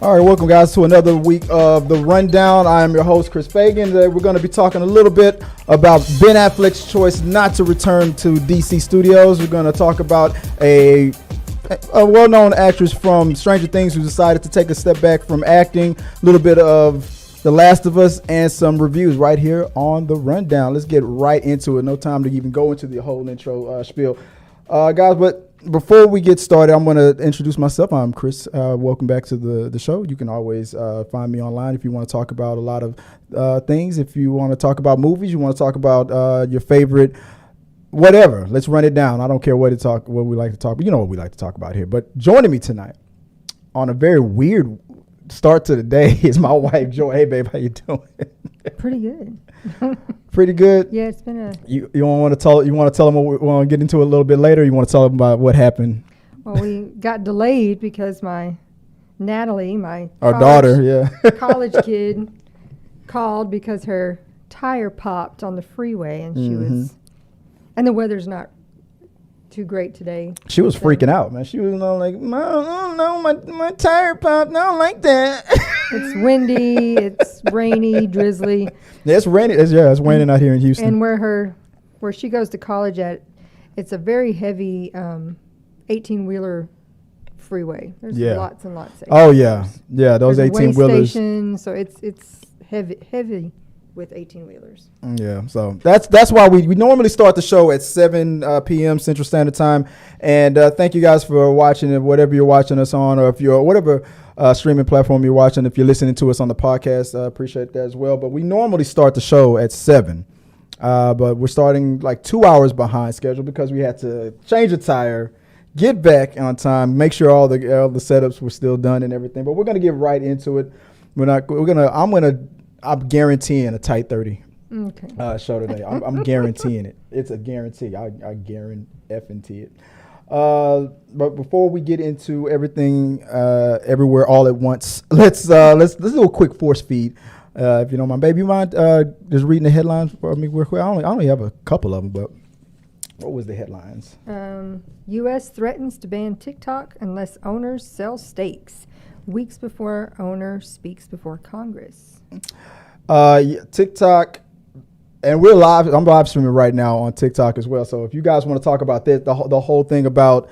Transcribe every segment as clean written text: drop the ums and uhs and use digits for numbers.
All right, welcome guys to another week of The Rundown. I am your host, Chris Fagan. Today we're going to be talking a little bit about Ben Affleck's choice not to return to DC Studios. We're going to talk about a well-known actress from Stranger Things who decided to take a step back from acting, a little bit of The Last of Us, and some reviews right here on The Rundown. Let's get right into it. No time to even go into the whole intro spiel. Guys, but before we get started, I'm going to introduce myself. I'm Chris. Welcome back to the show. You can always find me online if you want to talk about a lot of things. If you want to talk about movies, you want to talk about your favorite whatever. Let's run it down. I don't care what we like to talk about. You know what we like to talk about here. But joining me tonight on a very weird start to the day is my wife, Joy. Hey, babe, how you doing? Pretty good. Pretty good. Yeah, it's been a. You want to tell them what we want to get into a little bit later? Or you want to tell them about what happened? Well, we got delayed because my Natalie, our daughter, yeah, college kid, called because her tire popped on the freeway, and she was, and the weather's not too great today. She was freaking out, man. She was like, Mom, I don't know, my tire popped. I don't like that. It's windy, it's rainy, drizzly. Yeah, it's rainy. It's raining out here in Houston. And where she goes to college at, it's a very heavy 18-wheeler freeway. There's lots and lots of. Oh yeah, those 18-wheelers. Station, so it's heavy with 18-wheelers. Yeah, so that's why we normally start the show at 7 p.m. Central Standard Time. And thank you guys for watching it, whatever you're watching us on, or if you're whatever streaming platform you're watching. If you're listening to us on the podcast, appreciate that as well. But we normally start the show at 7, but we're starting like 2 hours behind schedule because we had to change a tire, get back on time, make sure all the setups were still done and everything. But we're gonna get right into it. I'm guaranteeing a tight 30 show today. I'm guaranteeing it. It's a guarantee. I guarantee it. But before we get into everything, everywhere, all at once, let's do a quick force feed. If you don't mind, babe, you mind just reading the headlines for me real quick? I only have a couple of them, but what was the headlines? U.S. threatens to ban TikTok unless owners sell stakes. Weeks before owner speaks before Congress. TikTok, and we're live. I'm live streaming right now on TikTok as well. So if you guys want to talk about this, the whole thing about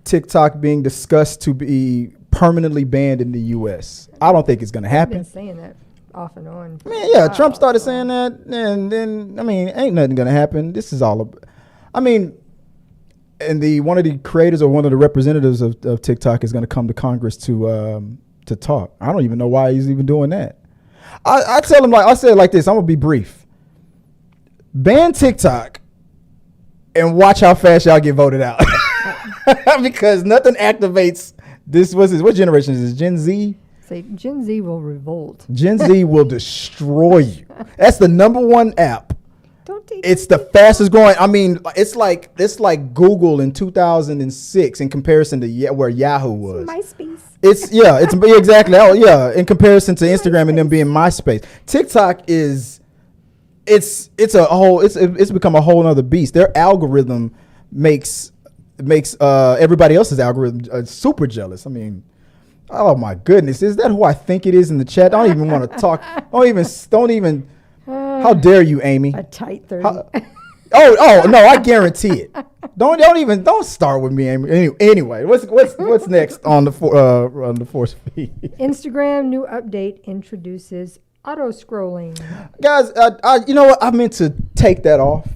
TikTok being discussed to be permanently banned in the U.S., I don't think it's going to happen. I've been saying that off and on. Trump started saying that, and then ain't nothing going to happen. This is all. And one of the creators or one of the representatives of TikTok is going to come to Congress to talk. I don't even know why he's even doing that. I tell him, I said it like this. I'm gonna be brief. Ban TikTok and watch how fast y'all get voted out. Because nothing activates this. What generation is this? Gen Z? Say Gen Z will revolt. Gen Z will destroy you. That's the number one app. It's the fastest growing. It's like Google in 2006 in comparison to where Yahoo was. MySpace. It's exactly. Oh yeah, in comparison to Instagram and them being MySpace. TikTok is it's become a whole nother beast. Their algorithm makes everybody else's algorithm super jealous. Oh my goodness, is that who I think it is in the chat? I don't even want to talk. Don't even. How dare you, Amy? A tight 30. Oh no, I guarantee it. Don't start with me, Amy. Anyway, what's next on the force feed? Instagram new update introduces auto scrolling. Guys, you know what? I meant to take that off,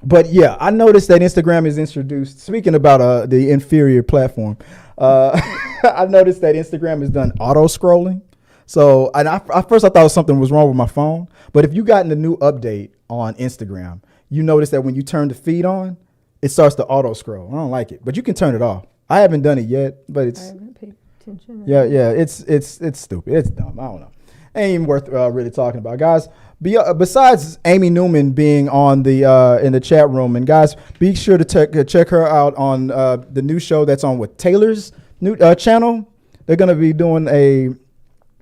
but yeah, I noticed that Instagram is introduced. Speaking about the inferior platform, I noticed that Instagram has done auto scrolling. So, and at first I thought something was wrong with my phone, but if you got in the new update on Instagram, you notice that when you turn the feed on, it starts to auto scroll. I don't like it, but you can turn it off. I haven't done it yet, but I haven't paid attention. Yeah, it's stupid. It's dumb. I don't know. Ain't even worth really talking about, guys. Besides Amy Newman being on the in the chat room, and guys, be sure to check her out on the new show that's on with Taylor's new channel. They're gonna be doing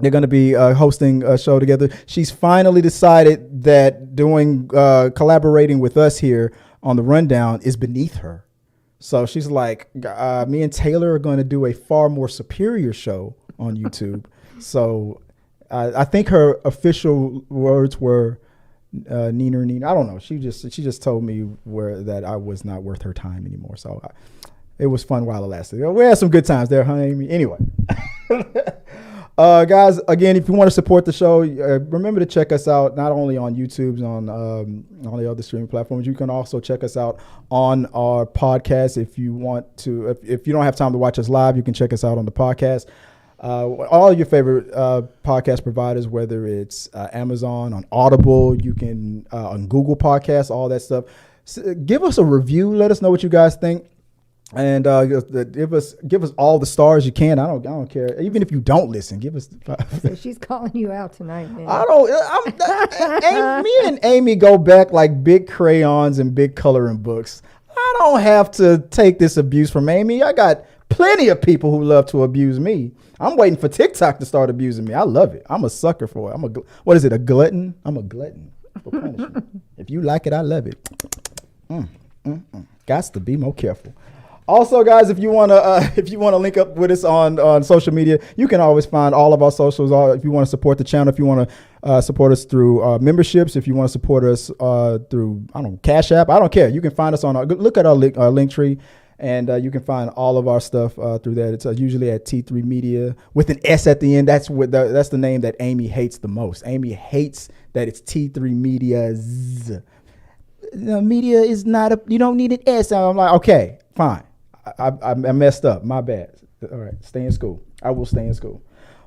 They're going to be hosting a show together. She's finally decided that collaborating with us here on The Rundown is beneath her. So she's like, me and Taylor are going to do a far more superior show on YouTube. So I think her official words were Nina. I don't know. She just told me that I was not worth her time anymore. So it was fun while it lasted. We had some good times there, huh, Amy? Anyway. Guys, again, if you want to support the show, remember to check us out not only on YouTube, on the other streaming platforms. You can also check us out on our podcast if you want to. If you don't have time to watch us live, you can check us out on the podcast. All your favorite podcast providers, whether it's Amazon, on Audible, you can on Google Podcasts, all that stuff. Give us a review. Let us know what you guys think. And give us all the stars you can. I don't care. Even if you don't listen, give us. So she's calling you out tonight, man. Me and Amy go back like big crayons and big coloring books. I don't have to take this abuse from Amy. I got plenty of people who love to abuse me. I'm waiting for TikTok to start abusing me. I love it. I'm a sucker for it. What is it? A glutton? I'm a glutton for punishment. If you like it, I love it. Gots to be more careful. Also, guys, if you wanna link up with us on social media, you can always find all of our socials. If you want to support the channel, if you want to support us through memberships, if you want to support us through Cash App, I don't care. You can find us on look at our link tree, and you can find all of our stuff through that. It's usually at Th3 Media with an S at the end. That's the name that Amy hates the most. Amy hates that it's Th3 Media's. Media is not you don't need an S. I'm like, okay, fine. I messed up. My bad. All right. Stay in school. I will stay in school.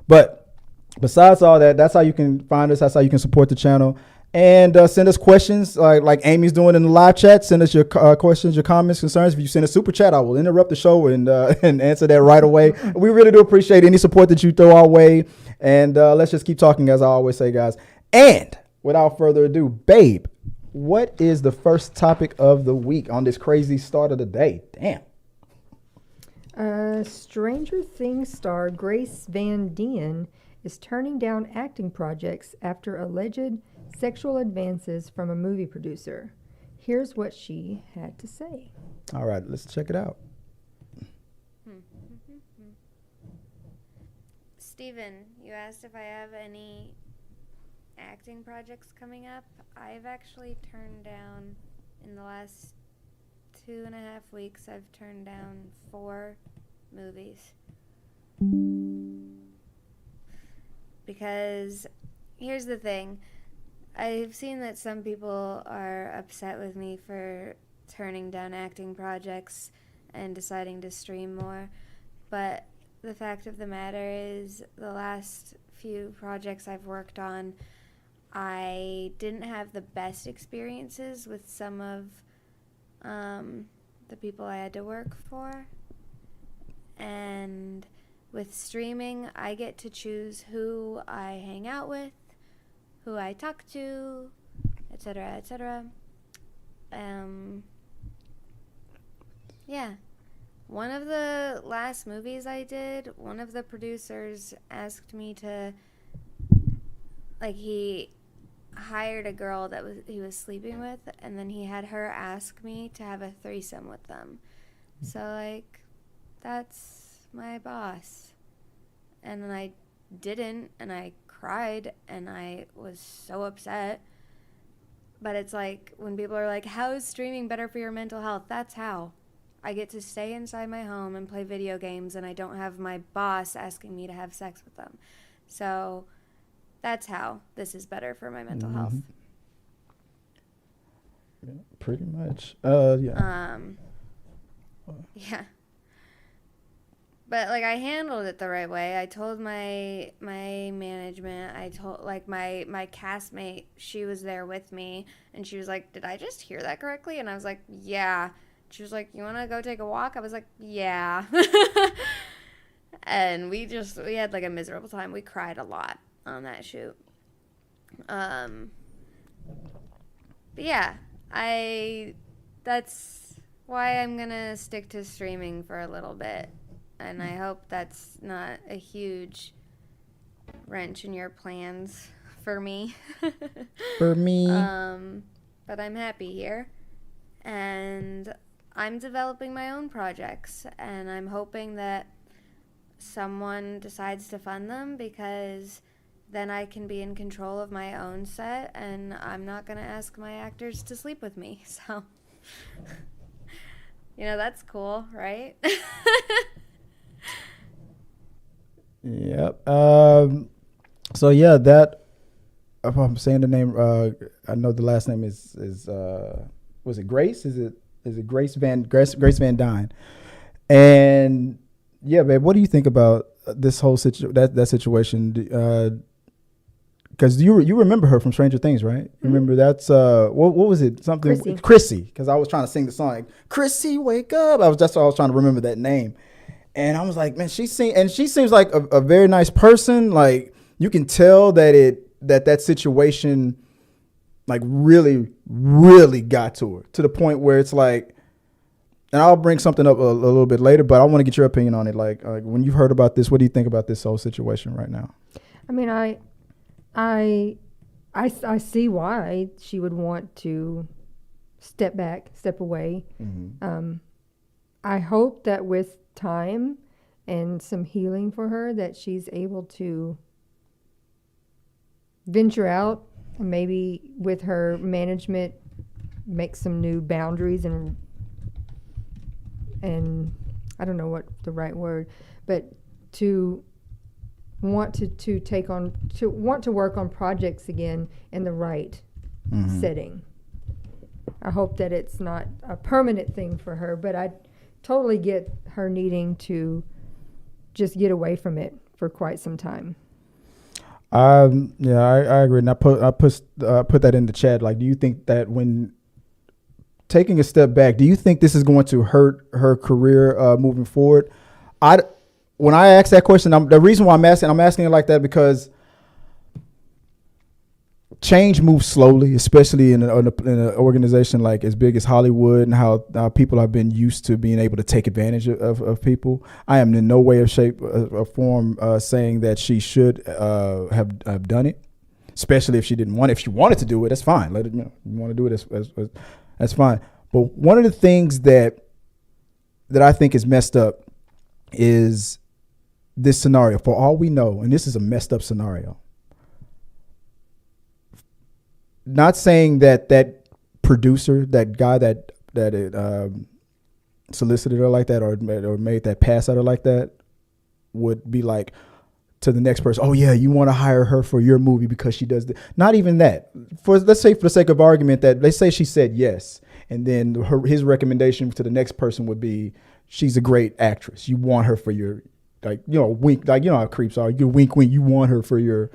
But besides all that, that's how you can find us. That's how you can support the channel. And send us questions like Amy's doing in the live chat. Send us your questions, your comments, concerns. If you send a super chat, I will interrupt the show and answer that right away. We really do appreciate any support that you throw our way. And let's just keep talking, as I always say, guys. And without further ado, babe, what is the first topic of the week on this crazy start of the day? Damn. Stranger Things star Grace Van Dien is turning down acting projects after alleged sexual advances from a movie producer. Here's what she had to say. All right, let's check it out. Steven, you asked if I have any acting projects coming up. I've actually turned down, in the last 2.5 weeks, I've turned down 4 movies. Because here's the thing. I've seen that some people are upset with me for turning down acting projects and deciding to stream more. But the fact of the matter is, the last few projects I've worked on, I didn't have the best experiences with some of the people I had to work for. And with streaming, I get to choose who I hang out with, who I talk to, etc., etc. Yeah. One of the last movies I did, one of the producers asked me to, he hired a girl that he was sleeping with, and then he had her ask me to have a threesome with them. So, that's my boss. And then I didn't, and I cried, and I was so upset. But it's when people are like, how is streaming better for your mental health? That's how. I get to stay inside my home and play video games, and I don't have my boss asking me to have sex with them. So that's how this is better for my mental health. Yeah, pretty much. Yeah. Yeah. But I handled it the right way. I told my management. I told my castmate. She was there with me, and she was like, "Did I just hear that correctly?" And I was like, "Yeah." She was like, "You want to go take a walk?" I was like, "Yeah." And we had a miserable time. We cried a lot on that shoot. But yeah, that's why I'm gonna stick to streaming for a little bit. And I hope that's not a huge wrench in your plans for me. For me. But I'm happy here. And I'm developing my own projects. And I'm hoping that someone decides to fund them, because then I can be in control of my own set, and I'm not going to ask my actors to sleep with me. So, that's cool, right? Yep. So yeah, that if I'm saying the name, I know the last name is was it Grace? Is it Grace Van Dien? And yeah, babe, what do you think about this whole that situation? Because you remember her from Stranger Things, right? Mm-hmm. Remember that's what was it? Something Chrissy. Because I was trying to sing the song, like, Chrissy, wake up. That's why I was trying to remember that name. And I was like, man, she seems like a very nice person. Like, you can tell that that situation like really, really got to her, to the point where it's like, and I'll bring something up a little bit later, but I want to get your opinion on it. Like when you've heard about this, what do you think about this whole situation right now? I mean, I see why she would want to step back, step away. Mm-hmm. I hope that with time and some healing for her, that she's able to venture out, and maybe with her management make some new boundaries and I don't know what the right word, but to want to take on, to want to work on projects again in the right setting. I hope that it's not a permanent thing for her, but I totally get her needing to just get away from it for quite some time. Yeah, I agree. And I put that in the chat. Like, do you think that when taking a step back, do you think this is going to hurt her career moving forward? When I asked that question, the reason why I'm asking it like that, because change moves slowly, especially in an organization like as big as Hollywood, and how people have been used to being able to take advantage of people. I am in no way or shape or form saying that she should have done it, especially if she didn't want it. If she wanted to do it, that's fine. Let it, you want to do it, that's fine. But one of the things that I think is messed up is this scenario. For all we know, and this is a messed up scenario, not saying that producer, that guy that solicited her like that, or made that pass at her like that, would be like to the next person, oh yeah, you want to hire her for your movie because she does this. Not even that. Let's say, for the sake of argument, that they say she said yes, and then his recommendation to the next person would be, she's a great actress, you want her for your, like, wink, like, how creeps are, you wink, you want her for your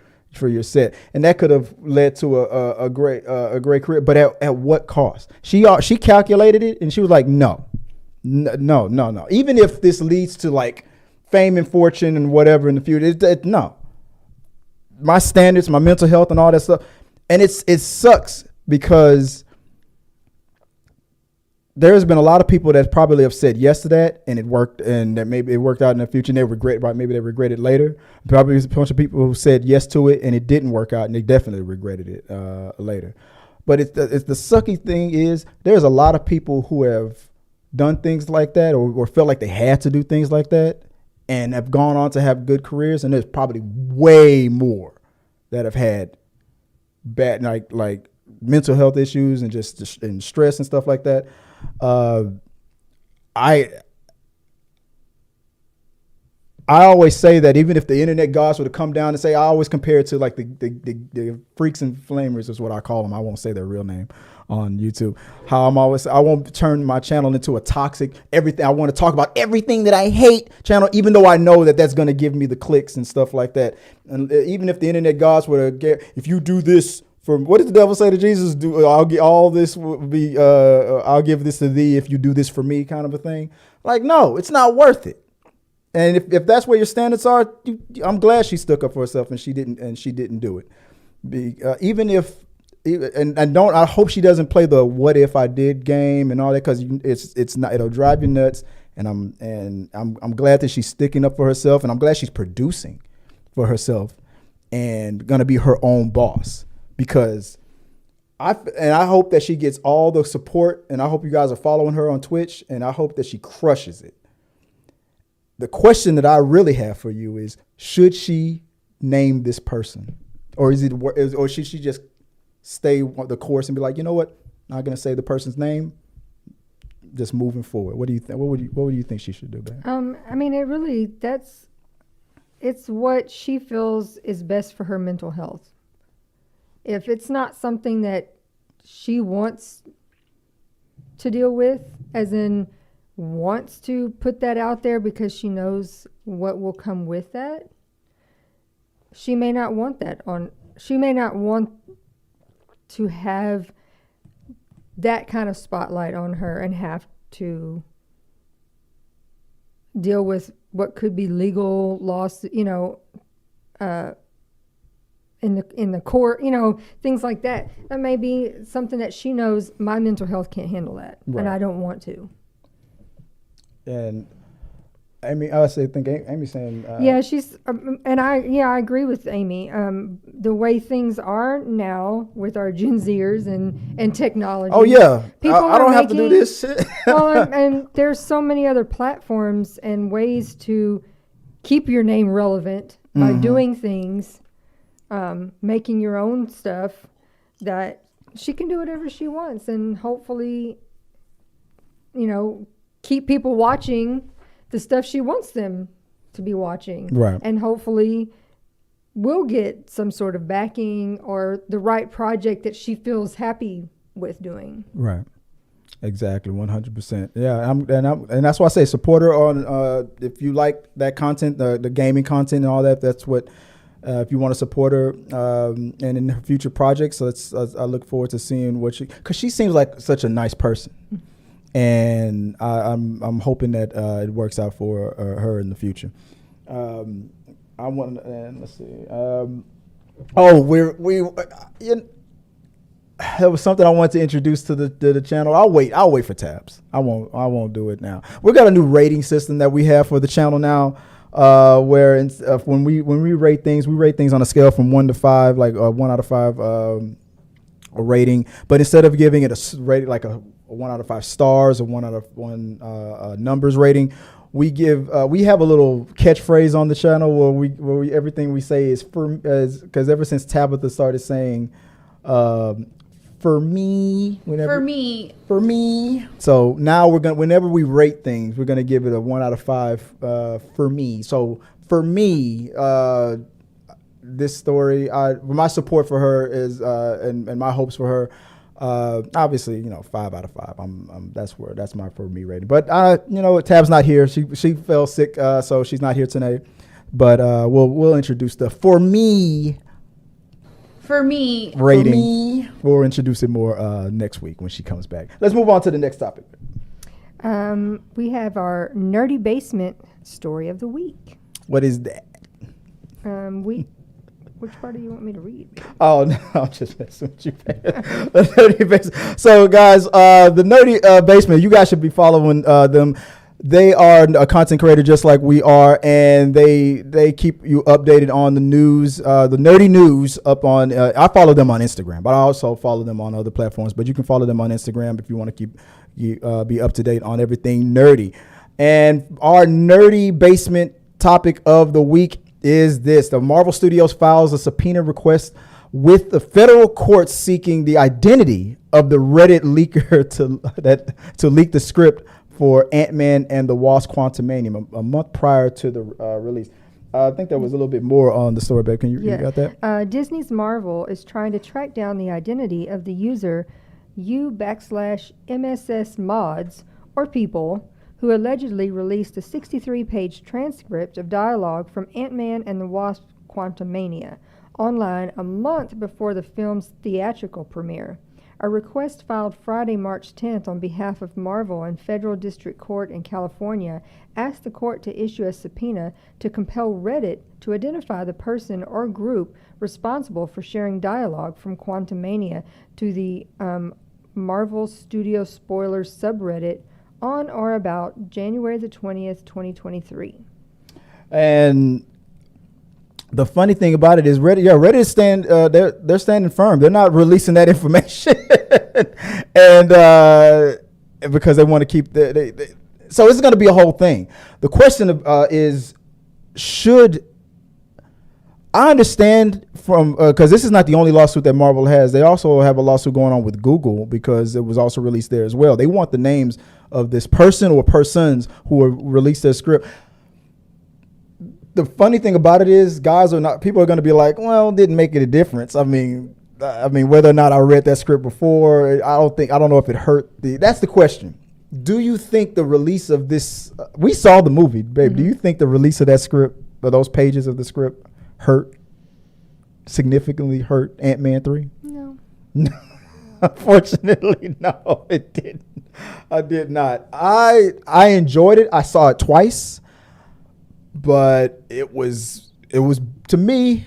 set, and that could have led to a great career. But at what cost? She calculated it, and she was like, no. Even if this leads to like fame and fortune and whatever in the future, no. My standards, my mental health, and all that stuff, and it sucks because there's been a lot of people that probably have said yes to that, and it worked, and that maybe it worked out in the future, and they regret, right? Maybe they regret it later. Probably there's a bunch of people who said yes to it, and it didn't work out, and they definitely regretted it later. But it's the sucky thing is, there's a lot of people who have done things like that, or felt like they had to do things like that, and have gone on to have good careers, and there's probably way more that have had bad, like mental health issues and just and stress and stuff like that. I always say that even if the internet gods were to come down and say, I always compare it to like the freaks and flamers is what I call them. I won't say their real name on YouTube. How I won't turn my channel into a toxic everything. I want to talk about everything that I hate channel, even though I know that that's going to give me the clicks and stuff like that. And even if the internet gods were to get, if you do this, what did the devil say to Jesus? I'll get all this will be. I'll give this to thee if you do this for me, kind of a thing. Like, no, it's not worth it. And if that's where your standards are, I'm glad she stuck up for herself and she didn't do it. I hope she doesn't play the what if I did game and all that, because it's not. It'll drive you nuts. And I'm glad that she's sticking up for herself, and I'm glad she's producing for herself and gonna be her own boss. Because I hope that she gets all the support, and I hope you guys are following her on Twitch, and I hope that she crushes it. the question that I really have for you is: should she name this person, or or should she just stay the course and be like, you know what, not gonna say the person's name, just moving forward? What do you think? What would you think she should do, Ben? I mean, it's what she feels is best for her mental health. If it's not something that she wants to deal with, as in wants to put that out there because she knows what will come with that, she may not want that she may not want to have that kind of spotlight on her and have to deal with what could be legal loss, in the court, things like that. That may be something that she knows my mental health can't handle that, and I don't want to. And Amy, I think Amy's saying. She's, I agree with Amy. The way things are now with our Gen Zers and technology. Oh yeah, people I don't have to do this shit. Well, and there's so many other platforms and ways to keep your name relevant by doing things. Making your own stuff, that she can do whatever she wants, and hopefully, keep people watching the stuff she wants them to be watching. Right. And hopefully we'll get some sort of backing or the right project that she feels happy with doing. Right. Exactly. 100%. Yeah. And that's why I say support her on, if you like that content, the gaming content and all that, that's what, if you want to support her and in her future projects, so I look forward to seeing because she seems like such a nice person, and I'm hoping that it works out for her in the future. Let's see. There was something I wanted to introduce to the channel. I'll wait for tabs. I won't do it now. We got a new rating system that we have for the channel now. Where when we rate things on a scale from 1 to 5, like 1 out of 5 a rating. But instead of giving it a rating like a 1 out of 5 stars or 1 out of 1 numbers rating, we have a little catchphrase on the channel where we everything we say is because ever since Tabitha started saying for me. So now whenever we rate things, we're gonna give it a 1 out of 5 for me. So for me, this story, my support for her is, and my hopes for her, obviously, 5 out of 5. That's my for me rating. But Tab's not here. She fell sick, so she's not here tonight. But we'll introduce the for me rating. We'll introduce it more next week when she comes back. Let's move on to the next topic. We have our nerdy basement story of the week. What is that? Which part do you want me to read? Oh no, I'm just messing with you. The nerdy basement. So guys, the nerdy basement. You guys should be following them. They are a content creator just like we are, and they keep you updated on the news, the nerdy news up on, I follow them on Instagram, but I also follow them on other platforms, but you can follow them on Instagram if you want to be up to date on everything nerdy. And our nerdy basement topic of the week is this: the Marvel Studios files a subpoena request with the federal court seeking the identity of the Reddit leaker to leak the script for Ant-Man and the Wasp: Quantumania a month prior to the release. I think there was a little bit more on the story, but you got that? Disney's Marvel is trying to track down the identity of the user u/MSS mods, or people, who allegedly released a 63-page transcript of dialogue from Ant-Man and the Wasp: Quantumania online a month before the film's theatrical premiere. A request filed Friday, March 10th on behalf of Marvel in Federal District Court in California asked the court to issue a subpoena to compel Reddit to identify the person or group responsible for sharing dialogue from Quantumania to the Marvel Studio Spoilers subreddit on or about January the 20th, 2023. And the funny thing about it is Reddit is they're standing firm. They're not releasing that information, and because they want to keep So it's going to be a whole thing. The question is, should I understand from because this is not the only lawsuit that Marvel has. They also have a lawsuit going on with Google because it was also released there as well. They want the names of this person or persons who will release their script. The funny thing about it is, people are going to be like, well, it didn't make it a difference. I mean, whether or not I read that script before, I don't know if it hurt. That's the question. Do you think the release of this, we saw the movie, babe. Do you think the release of that script, or those pages of the script, significantly hurt Ant-Man 3? No. Unfortunately, no, it didn't. I did not. I enjoyed it. I saw it twice. But it was for me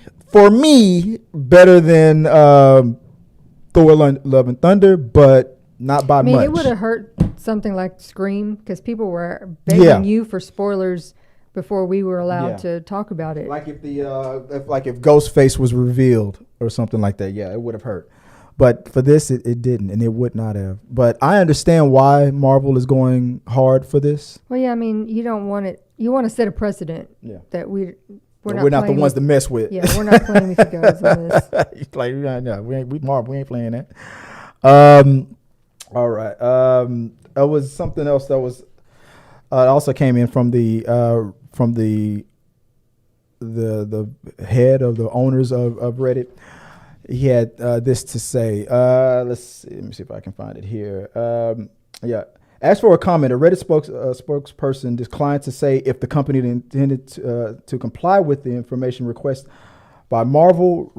better than Thor: Love and Thunder, but not by much. It would have hurt something like Scream because people were begging you for spoilers before we were allowed to talk about it. Like if if Ghostface was revealed or something like that, it would have hurt. But for this, it didn't, and it would not have. But I understand why Marvel is going hard for this. Well, you don't want it. You want to set a precedent that we're not the ones to mess with. Yeah, we're not playing with you guys on this. Like, no, we Marvel, we ain't playing that. All right. That was something else that was also came in from the head of the owners of Reddit. He had this to say. Let me see if I can find it here. As for a comment, a Reddit spokesperson declined to say if the company intended to comply with the information request by Marvel.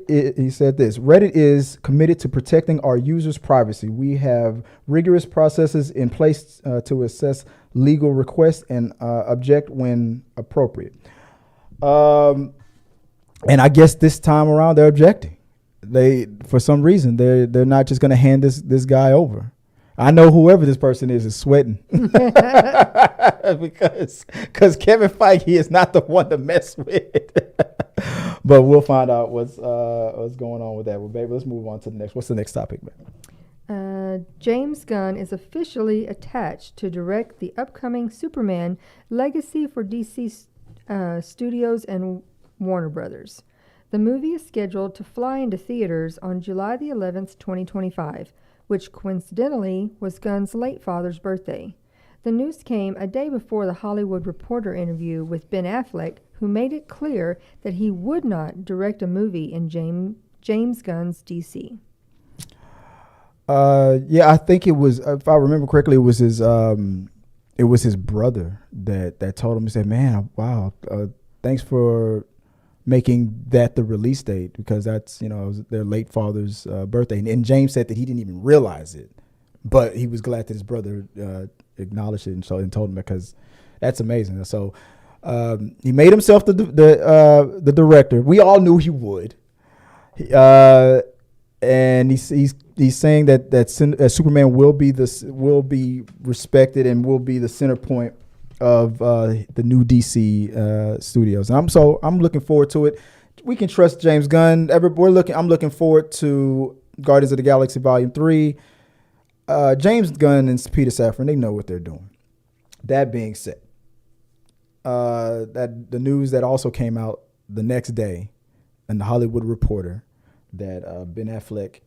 He said this: Reddit is committed to protecting our users' privacy. We have rigorous processes in place to assess legal requests and object when appropriate. And I guess this time around they're objecting. For some reason, they're not just going to hand this guy over. I know whoever this person is sweating because Kevin Feige is not the one to mess with. But we'll find out what's going on with that. Well, baby, let's move on to the next. What's the next topic, man? James Gunn is officially attached to direct the upcoming Superman legacy for DC Studios and Warner Brothers. The movie is scheduled to fly into theaters on July the 11th, 2025, which coincidentally was Gunn's late father's birthday. The news came a day before the Hollywood Reporter interview with Ben Affleck, who made it clear that he would not direct a movie in James Gunn's DC. I think it was, if I remember correctly, it was his brother that told him. He said, "Man, wow, thanks for making that the release date because that's it was their late father's birthday." And James said that he didn't even realize it, but he was glad that his brother acknowledged it and told him because that's amazing. So he made himself the director. We all knew he would, and he's saying that Superman will be respected and will be the center point of the new DC studios. And I'm looking forward to it. We can trust James Gunn. I'm looking forward to Guardians of the Galaxy Volume 3. James Gunn and Peter Safran, they know what they're doing. That being said, that the news that also came out the next day in the Hollywood Reporter that Ben Affleck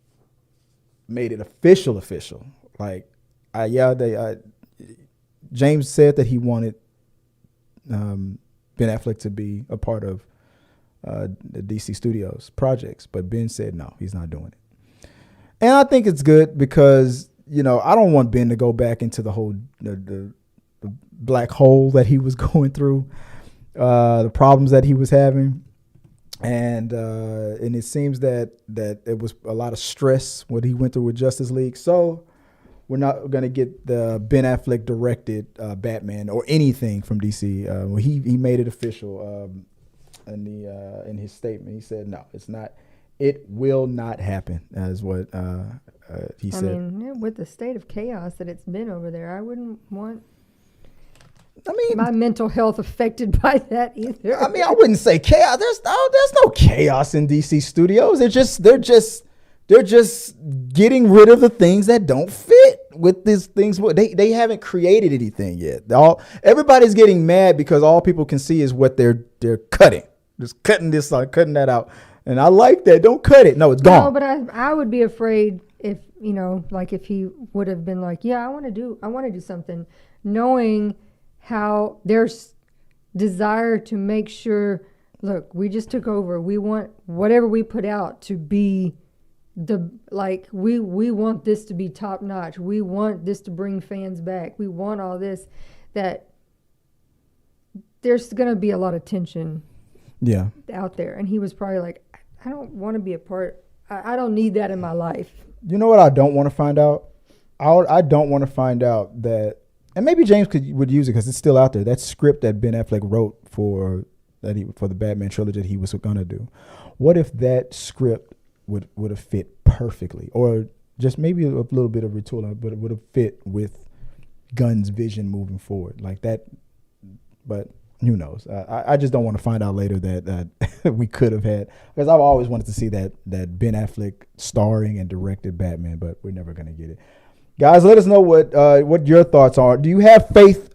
made it official. James said that he wanted Ben Affleck to be a part of the DC Studios projects, but Ben said no, he's not doing it. And I think it's good because, I don't want Ben to go back into the whole the black hole that he was going through, the problems that he was having. And it seems that it was a lot of stress what he went through with Justice League. So we're not going to get the Ben Affleck directed Batman or anything from DC. He made it official in his statement. He said, no, it's not. It will not happen, is what he said. I mean, with the state of chaos that it's been over there, I wouldn't want my mental health affected by that either. I mean, I wouldn't say chaos. There's no chaos in DC Studios. They're just getting rid of the things that don't fit with these things. They haven't created anything yet. Everybody's getting mad because all people can see is what they're cutting. Just cutting this, cutting that out. And I like that. Don't cut it. No, it's gone. No, but I would be afraid if, like if he would have been like, yeah, I want to do something, knowing how there's desire to make sure, look, we just took over. We want whatever we put out to be we want this to be top notch. We want this to bring fans back. We want all this, that there's going to be a lot of tension out there. And he was probably like, I don't want to be a part. I don't need that in my life. You know what I don't want to find out? I don't want to find out that, and maybe James would use it because it's still out there, that script that Ben Affleck wrote for the Batman trilogy that he was going to do. What if that script would have fit perfectly, or just maybe a little bit of retooling, but it would have fit with Gunn's vision moving forward like that? But who knows? I just don't want to find out later that we could have had, because I've always wanted to see that Ben Affleck starring and directed Batman, but we're never going to get it. Guys, let us know what your thoughts are. Do you have faith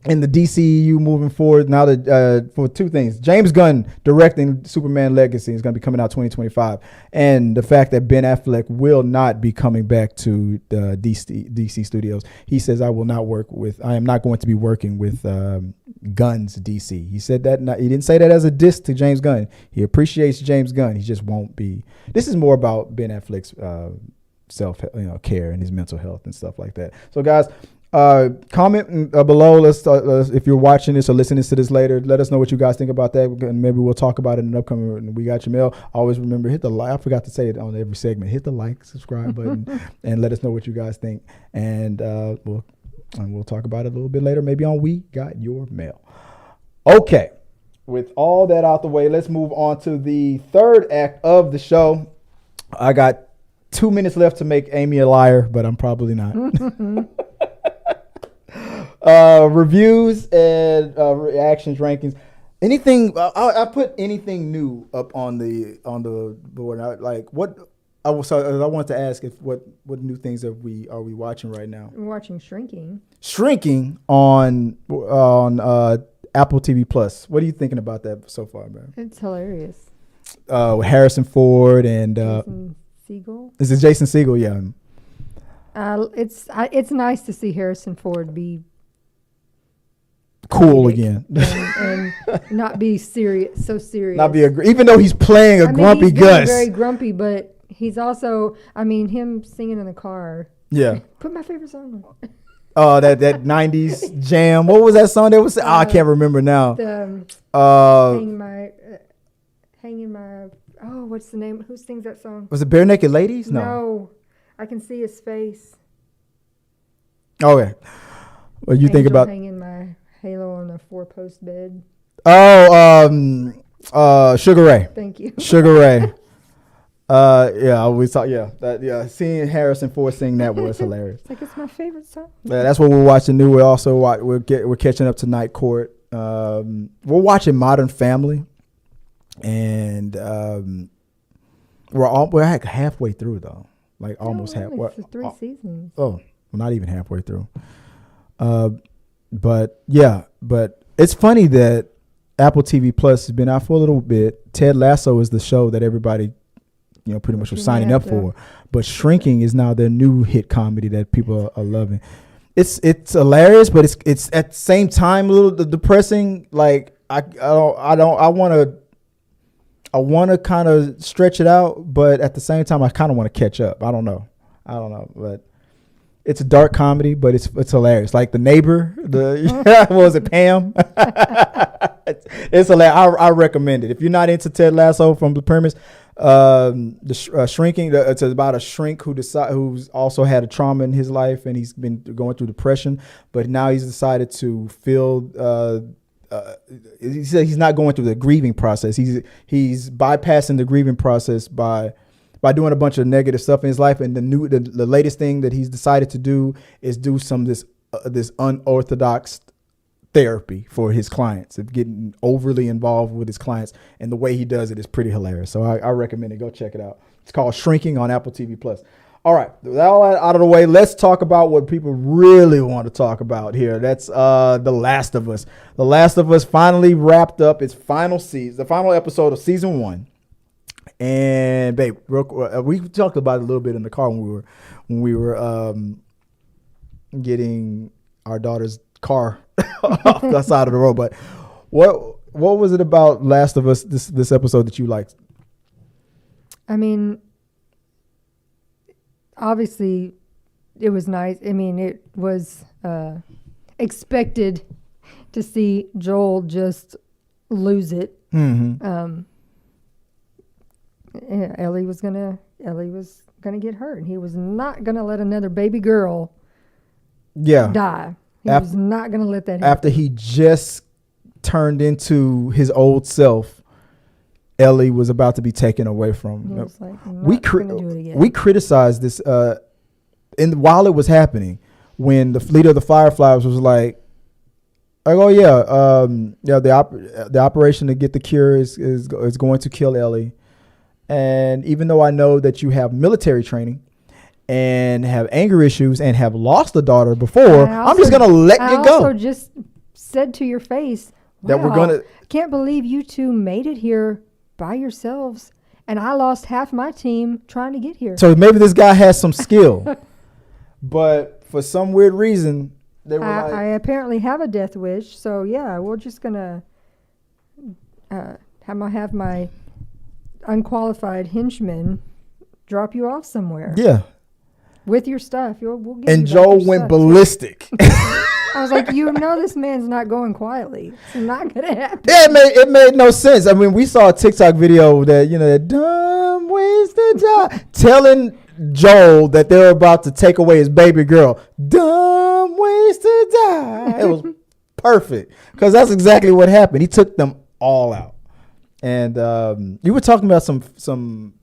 in the DCEU moving forward now that for two things? James Gunn directing Superman Legacy is going to be coming out 2025, and the fact that Ben Affleck will not be coming back to the DC studios. He says, I am not going to be working with Gunn's DC. He said that. He didn't say that as a diss to James Gunn. He appreciates James Gunn. He just won't be. This is more about Ben Affleck's care and his mental health and stuff like that. So guys, comment below. Let's if you're watching this or listening to this later, let us know what you guys think about that, and maybe we'll talk about it in an upcoming We Got Your Mail. Always remember, hit the like. I forgot to say it on every segment. Hit the like, subscribe button, and let us know what you guys think, and we'll talk about it a little bit later, maybe on We Got Your Mail. Okay, with all that out the way, let's move on to the third act of the show. I got 2 minutes left to make Amy a liar, but I'm probably not. Reviews and reactions, rankings. Anything? I put anything new up on the board. I wanted to ask what new things are we watching right now? We're watching Shrinking. Shrinking on Apple TV Plus. What are you thinking about that so far, man? It's hilarious. With Harrison Ford and Jason Segel. This is Jason Segel, yeah. It's nice to see Harrison Ford be cool again and not be serious. Not be even though he's playing a grumpy he's Gus. Very grumpy, but he's also. him singing in the car. Yeah. Put my favorite song on. Oh, that 90s jam. What was that song that was? I can't remember now. Hanging my. Oh, what's the name? Who sings that song? Was it Bare Naked Ladies? No. I can see his face. Okay. What you think about hanging my halo on a 4-post bed? Oh, Sugar Ray. Thank you. Sugar Ray. We saw. Yeah, seeing Harrison Ford sing that was hilarious. It's my favorite song. Yeah, that's what we're watching new. We're also we're catching up to Night Court. We're watching Modern Family, and we're halfway through though. Almost halfway. It's 3 seasons. Oh, well, not even halfway through. But it's funny that Apple TV Plus has been out for a little bit. Ted Lasso is the show that everybody, pretty much was signing up for. But Shrinking is now their new hit comedy that people are loving. It's hilarious, but it's at the same time a little depressing. I want to kind of stretch it out, but at the same time, I kind of want to catch up. I don't know, but it's a dark comedy, but it's hilarious. Like The Neighbor, what was it, Pam? It's hilarious. I recommend it. If you're not into Ted Lasso from the premise, Shrinking, it's about a shrink who's also had a trauma in his life, and he's been going through depression, but now he's decided to feel. He said he's not going through the grieving process. He's bypassing the grieving process by doing a bunch of negative stuff in his life. And the latest thing that he's decided to do is do some this unorthodox therapy for his clients, of getting overly involved with his clients. And the way he does it is pretty hilarious. So I recommend it. Go check it out. It's called Shrinking on Apple TV Plus. All right, with all that out of the way, let's talk about what people really want to talk about here. That's The Last of Us. The Last of Us finally wrapped up its final season, the final episode of season 1. And babe, we talked about it a little bit in the car when we were getting our daughter's car off the side of the road. But what was it about Last of Us this episode that you liked? I mean, obviously, it was nice. I mean, it was expected to see Joel just lose it. Mm-hmm. Ellie was gonna get hurt, and he was not gonna let another baby girl die. He was not gonna let that happen. After he just turned into his old self, Ellie was about to be taken away from him. He was like, I'm not gonna do it again. We criticized this while it was happening, when the leader of the Fireflies was like, oh yeah, the operation to get the cure is going to kill Ellie. And even though I know that you have military training and have anger issues and have lost a daughter before, I'm just going to let you go. I also just said to your face, wow, that we're going to... can't believe you two made it here by yourselves. And I lost half my team trying to get here. So maybe this guy has some skill. But for some weird reason, they were I apparently have a death wish. So yeah, we're just going to have my unqualified henchman drop you off somewhere. Yeah. With your stuff. We'll give and you Joel went ballistic. I was like, this man's not going quietly. It's not going to happen. Yeah, it made no sense. I mean, we saw a TikTok video that, that dumb ways to die, telling Joel that they're about to take away his baby girl. Dumb ways to die. It was perfect, because that's exactly what happened. He took them all out. And you were talking about some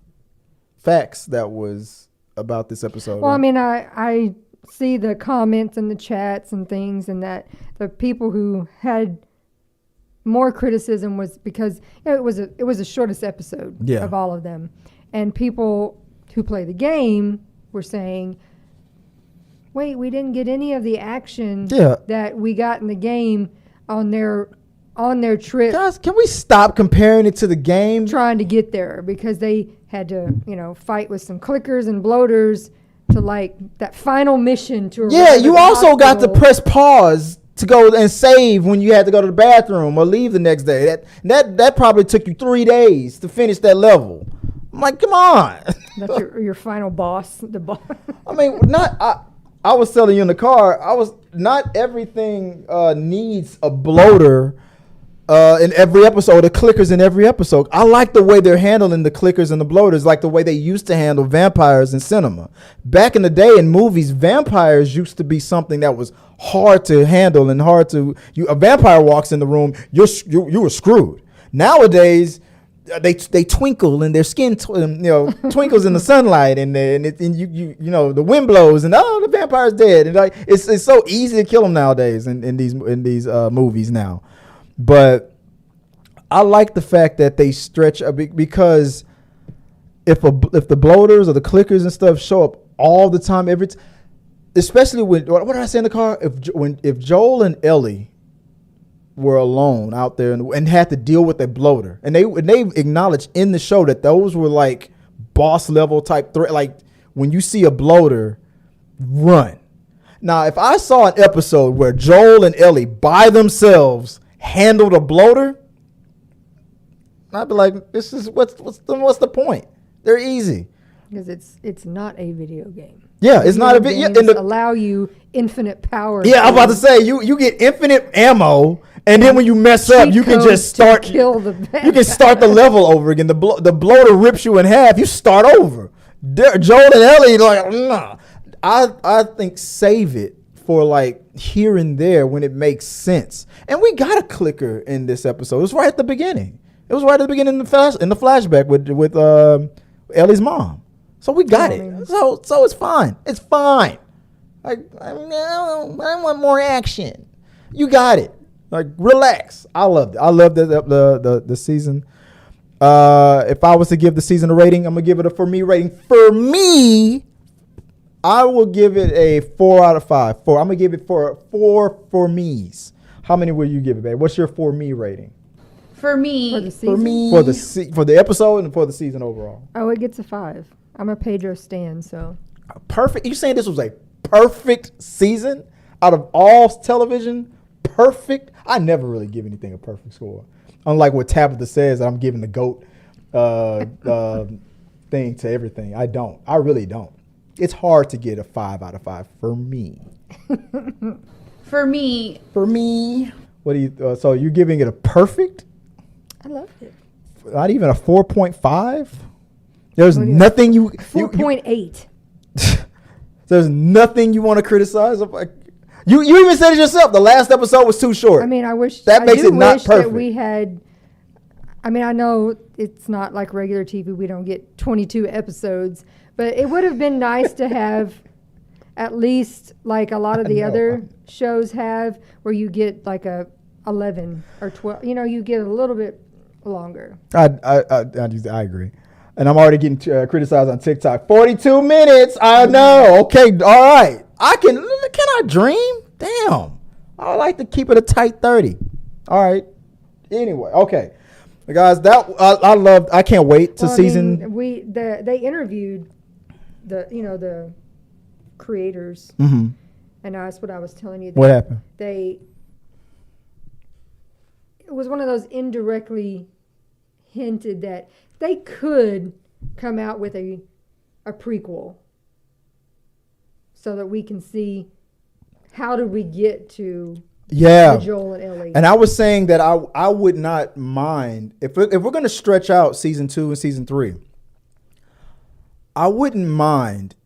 facts that was about this episode. Well, right? I mean, I see the comments and the chats and things, and that the people who had more criticism was because it was the shortest episode of all of them, and people who play the game were saying, "Wait, we didn't get any of the action that we got in the game on their trip." Guys, can we stop comparing it to the game? Trying to get there, because they had to, fight with some clickers and bloaters to that final mission to. Yeah, you also got to press pause to go and save when you had to go to the bathroom or leave the next day. That probably took you 3 days to finish that level. I'm like, come on. That's your final boss. The boss. I mean, I was telling you in the car, not everything needs a bloater in every episode, the clickers in every episode. I like the way they're handling the clickers and the bloaters, like the way they used to handle vampires in cinema. Back in the day in movies, vampires used to be something that was hard to handle and hard to. A vampire walks in the room, you were screwed. Nowadays, they twinkle and their skin twinkles in the sunlight, and the wind blows and the vampire's dead, and it's so easy to kill them nowadays in these movies now. But I like the fact that they stretch a bit, because if the bloaters or the clickers and stuff show up all the time, especially when, what did I say in the car? If Joel and Ellie were alone out there and had to deal with a bloater, and they acknowledged in the show that those were like boss level type threat. Like, when you see a bloater, run. Now, if I saw an episode where Joel and Ellie by themselves handled a bloater, I'd be like, this is what's the point? They're easy. Because it's not a video game. Yeah, it's not a video. Games allow you infinite power. Yeah, I'm about to say you get infinite ammo, and then when you mess up, you can just start. Kill the bad you can start the level over again. The bloater rips you in half. You start over. Joel and Ellie nah. I think save it for here and there when it makes sense. And we got a clicker in this episode. It was right at the beginning. It was right at the beginning in the flashback with Ellie's mom. So we got it. So it's fine. It's fine. I want more action. You got it. Relax. I loved it. I loved the season. If I was to give the season a rating, I'm gonna give it a for me rating. For me, I will give it a 4 out of 5. 4. I'm gonna give it 4 for me's. How many will you give it, babe? What's your for me rating? For me, For the season? For the episode and for the season overall. Oh, it gets a 5. I'm a Pedro stan, so. Perfect. You saying this was a perfect season out of all television? Perfect. I never really give anything a perfect score. Unlike what Tabitha says, I'm giving the GOAT thing to everything. I don't. I really don't. It's hard to get a 5 out of 5 for me. For me. What do you? So you're giving it a perfect? I loved it. Not even a 4.5. There's nothing you. 4.8. There's nothing you want to criticize. You even said it yourself. The last episode was too short. I mean, I wish that makes it not perfect. That we had. I mean, I know it's not like regular TV. We don't get 22 episodes, but it would have been nice to have at least like a lot of the other shows have, where you get like a 11 or 12. You know, you get a little bit longer. I agree. And I'm already getting criticized on TikTok. 42 minutes. I know. Okay. All right. Can I dream? Damn. I like to keep it a tight 30. All right. Anyway. Okay. Guys, I can't wait to season. They interviewed the creators. Mm-hmm. And that's what I was telling you. What happened? It was one of those indirectly hinted that they could come out with a prequel so that we can see how did we get to Joel and Ellie. And I was saying that I would not mind if we're going to stretch out season 2 and season 3. I wouldn't mind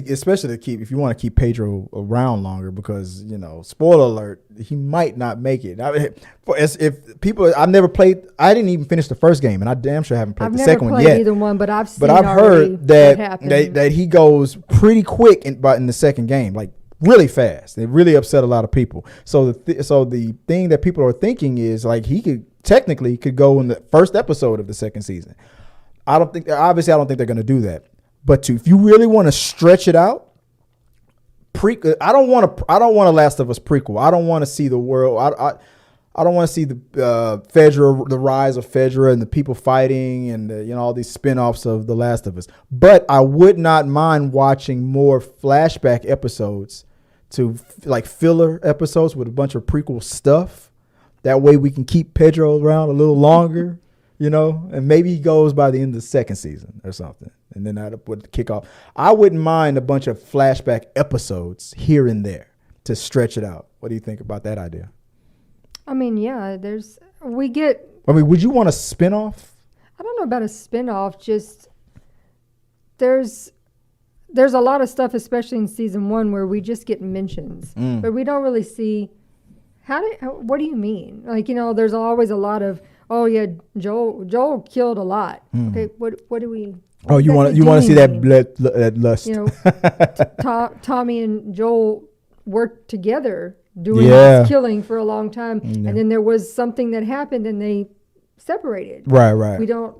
especially if you want to keep Pedro around longer, because spoiler alert, he might not make it. I've never played. I didn't even finish the first game, and I damn sure haven't played the second one yet. I've never played either one, but I've seen. But I've heard that he goes pretty quick in the second game, like really fast. It really upset a lot of people. So the thing that people are thinking is like he could technically go in the first episode of the second season. I don't think they're going to do that. But if you really want to stretch it out, I don't want a Last of Us prequel. I don't want to see the world. I don't want to see the Fedra, the rise of Fedra, and the people fighting, and all these spinoffs of The Last of Us. But I would not mind watching more flashback episodes, to like filler episodes with a bunch of prequel stuff. That way we can keep Pedro around a little longer, and maybe he goes by the end of the second season or something. And then that would kick off. I wouldn't mind a bunch of flashback episodes here and there to stretch it out. What do you think about that idea? I mean, yeah, would you want a spinoff? I don't know about a spinoff. Just there's a lot of stuff, especially in season 1, where we just get mentions, but we don't really see what do you mean? Like, there's always a lot of, oh yeah, Joel killed a lot. Okay, what do we? Oh, you want to see that lust? Tommy and Joel worked together doing this killing for a long time, and then there was something that happened, and they separated. Right. We don't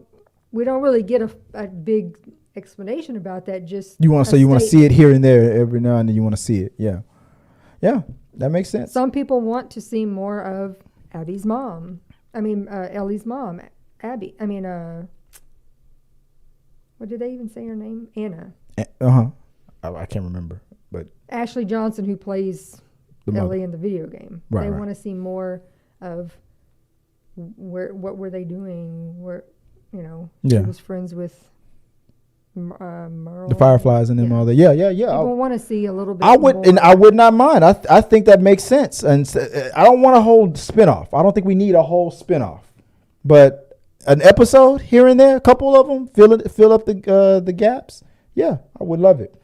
really get a big explanation about that. Just you want to see it here and there every now and then. You want to see it, yeah. That makes sense. Some people want to see more of Abby's mom. I mean, Ellie's mom, Abby. I mean, what did they even say her name? Anna. I can't remember, but Ashley Johnson, who plays Ellie in the video game. Right, they want to see more of what were they doing? She was friends with Merle. The Fireflies and them all that. Yeah. People want to see a little bit. I would not mind. I think that makes sense, and I don't want a whole spinoff. I don't think we need a whole spinoff, but an episode here and there, a couple of them, fill up the gaps. Yeah, I would love it.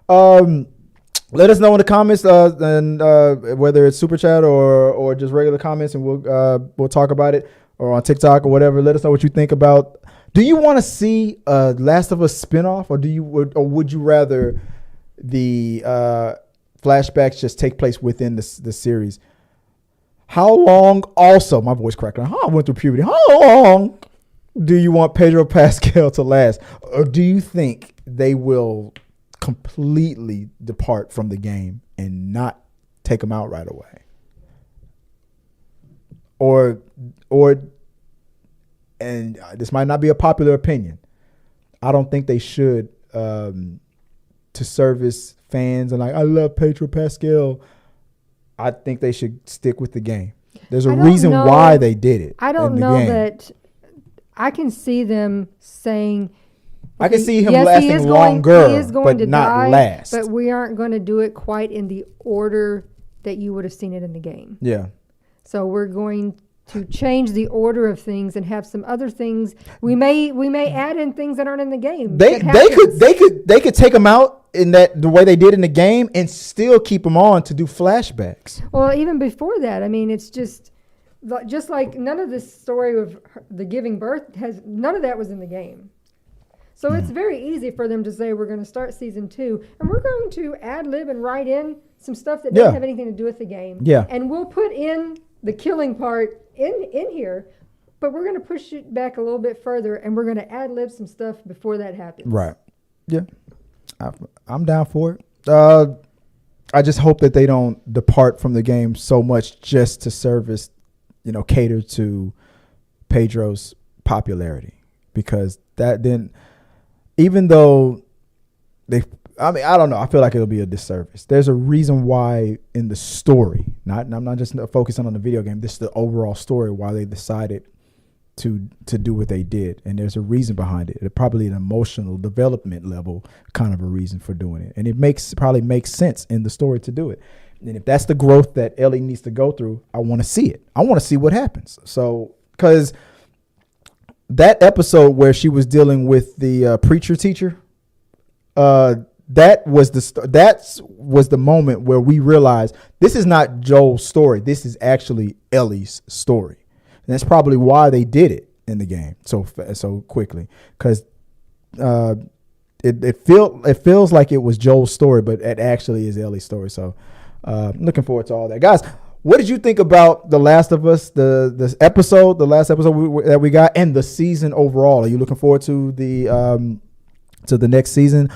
Let us know in the comments, and whether it's super chat or just regular comments, and we'll talk about it, or on TikTok or whatever. Let us know what you think about. Do you want to see a Last of Us spinoff, or would you rather the flashbacks just take place within the series? How long? Also, my voice cracking. I went through puberty. How long do you want Pedro Pascal to last, or do you think they will completely depart from the game and not take them out right away. Or, and this might not be a popular opinion, I don't think they should, to service fans and like, I love Pedro Pascal. I think they should stick with the game. There's a reason why they did it. I don't know that I can see them saying, I can see him yes, lasting longer, he is going but to not die, last. But we aren't going to do it quite in the order that you would have seen it in the game. Yeah. So we're going to change the order of things and have some other things. We may add in things that aren't in the game. They could take them out in the way they did in the game and still keep them on to do flashbacks. Well, even before that, I mean, it's just like none of this story of the giving birth none of that was in the game. So it's very easy for them to say, we're going to start season 2 and we're going to ad lib and write in some stuff that doesn't have anything to do with the game. Yeah. And we'll put in the killing part in here, but we're going to push it back a little bit further and we're going to ad lib some stuff before that happens. Right. Yeah. I'm down for it. I just hope that they don't depart from the game so much just to service, cater to Pedro's popularity, because that then, even though I don't know, I feel like it'll be a disservice. There's a reason why in the story, I'm not just focusing on the video game, this is the overall story why they decided to do what they did. And there's a reason behind it. It's probably an emotional development level kind of a reason for doing it. And it probably makes sense in the story to do it. And if that's the growth that Ellie needs to go through, I want to see it. I want to see what happens. So, because that episode where she was dealing with the preacher teacher, that was the moment where we realized this is not Joel's story. This is actually Ellie's story. And that's probably why they did it in the game so quickly, because it feels like it was Joel's story, but it actually is Ellie's story. So looking forward to all that, guys. What did you think about The Last of Us, the last episode that we got, and the season overall? Are you looking forward to the next season?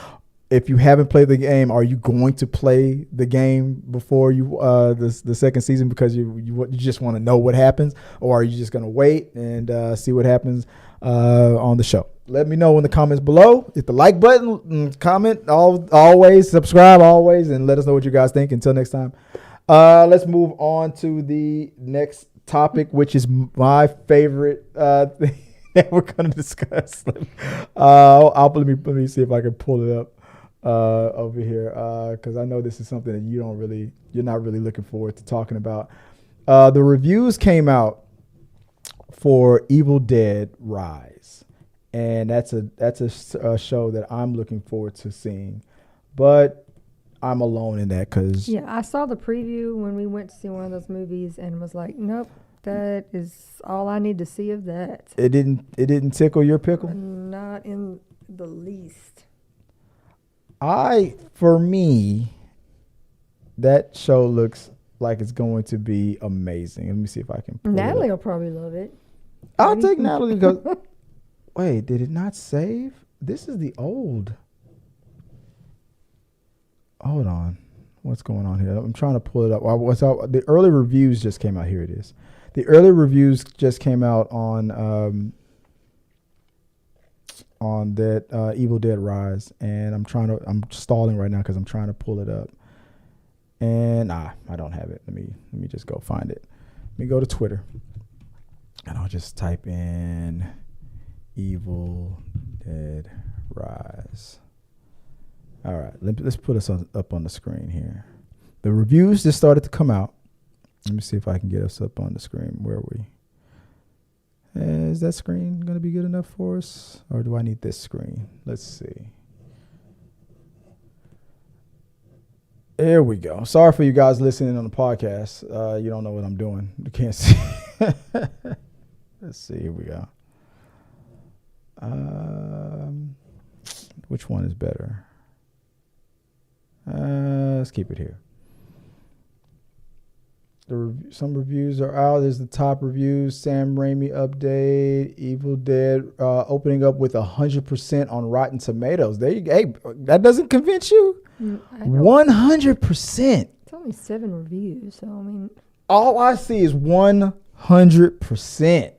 If you haven't played the game, are you going to play the game before you the second season because you just want to know what happens, or are you just going to wait and see what happens on the show? Let me know in the comments below. Hit the like button, comment, always subscribe, always, and let us know what you guys think. Until next time, let's move on to the next topic, which is my favorite thing that we're going to discuss. Let me see if I can pull it up over here, because I know this is something that you're not really looking forward to talking about. The reviews came out for Evil Dead Rise, and that's a show that I'm looking forward to seeing, but I'm alone in that because I saw the preview when we went to see one of those movies and was like, nope, that is all I need to see of that. It didn't tickle your pickle? Not in the least. For me, that show looks like it's going to be amazing. Let me see if I can pull Natalie it will probably love it. I'll take Natalie because wait, did it not save? This is the old. Hold on. What's going on here? I'm trying to pull it up. The early reviews just came out. Here it is. The early reviews just came out on that Evil Dead Rise, and I'm stalling right now because I'm trying to pull it up, and I don't have it. Let me just go find it. Let me go to Twitter, and I'll just type in Evil Dead Rise. All right, let's put us up on the screen here. The reviews just started to come out. Let me see if I can get us up on the screen. Where are we? Is that screen going to be good enough for us? Or do I need this screen? Let's see. There we go. Sorry for you guys listening on the podcast. You don't know what I'm doing. You can't see. Let's see. Here we go. Which one is better? Let's keep it here. Some reviews are out. There's the top reviews. Sam Raimi update. Evil Dead opening up with 100% on Rotten Tomatoes. There you go. Hey, that doesn't convince you? 100%. It's only 7 reviews, so I mean. All I see is 100%.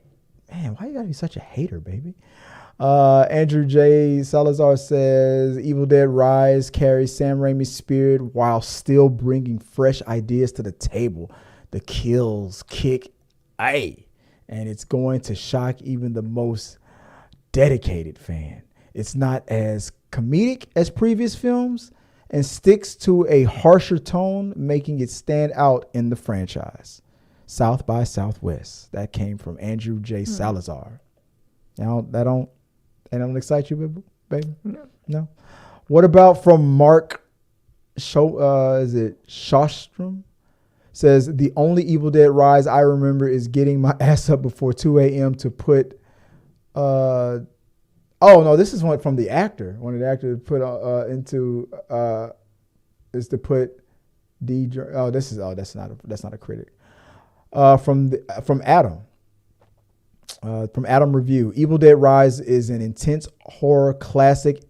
Man, why you gotta be such a hater, baby? Andrew J. Salazar says Evil Dead Rise carries Sam Raimi's spirit while still bringing fresh ideas to the table. The kills kick A, and it's going to shock even the most dedicated fan. It's not as comedic as previous films and sticks to a harsher tone, making it stand out in the franchise. South by Southwest. That came from Andrew J. Salazar. Now, that don't excite you, baby? No. What about from Mark is it Shostrom? Says, the only Evil Dead Rise I remember is getting my ass up before 2 a.m. to put oh no, this is one from the actor. One of the actors put is to put that's not a critic. From Adam. From Adam Review, Evil Dead Rise is an intense horror classic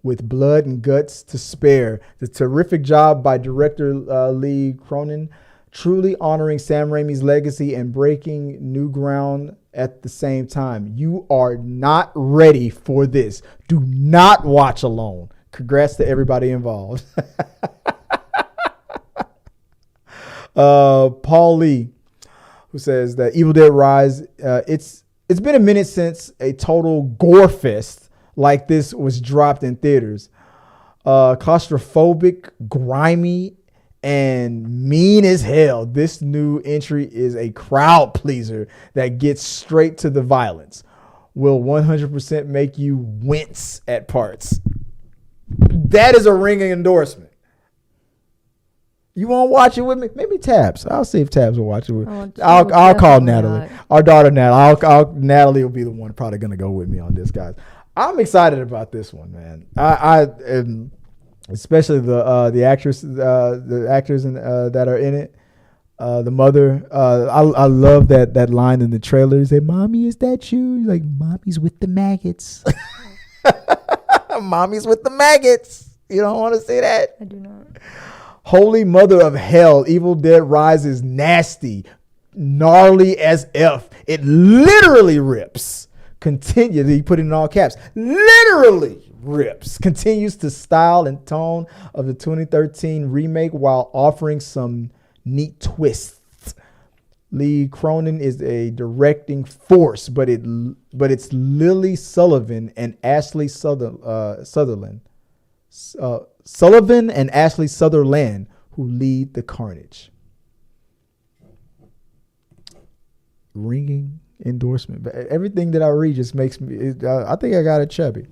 with blood and guts to spare. The terrific job by director Lee Cronin, truly honoring Sam Raimi's legacy and breaking new ground at the same time. You are not ready for this. Do not watch alone. Congrats to everybody involved. Paul Lee, who says that Evil Dead Rise, it's been a minute since a total gore fest like this was dropped in theaters. Claustrophobic, grimy, and mean as hell. This new entry is a crowd pleaser that gets straight to the violence. Will 100% make you wince at parts. That is a ringing endorsement. You want to watch it with me? Maybe Tabs. I'll see if Tabs will watch it with me. I'll call Natalie. Our daughter Natalie. Natalie will be the one probably going to go with me on this, guys. I'm excited about this one, man. I especially the actors that are in it. The mother. I love that line in the trailer. Say, "Mommy, is that you?" You're like, "Mommy's with the maggots." Mommy's with the maggots. You don't want to say that? I do not. Holy mother of hell, Evil Dead Rise is nasty, gnarly as F. It literally rips. Continue, he put it in all caps. Literally rips. Continues the style and tone of the 2013 remake while offering some neat twists. Lee Cronin is a directing force, but it's Lily Sullivan and Ashley Sutherland. Sullivan and Ashley Sutherland who lead the carnage. Ringing endorsement. But everything that I read just makes me. I think I got it chubby.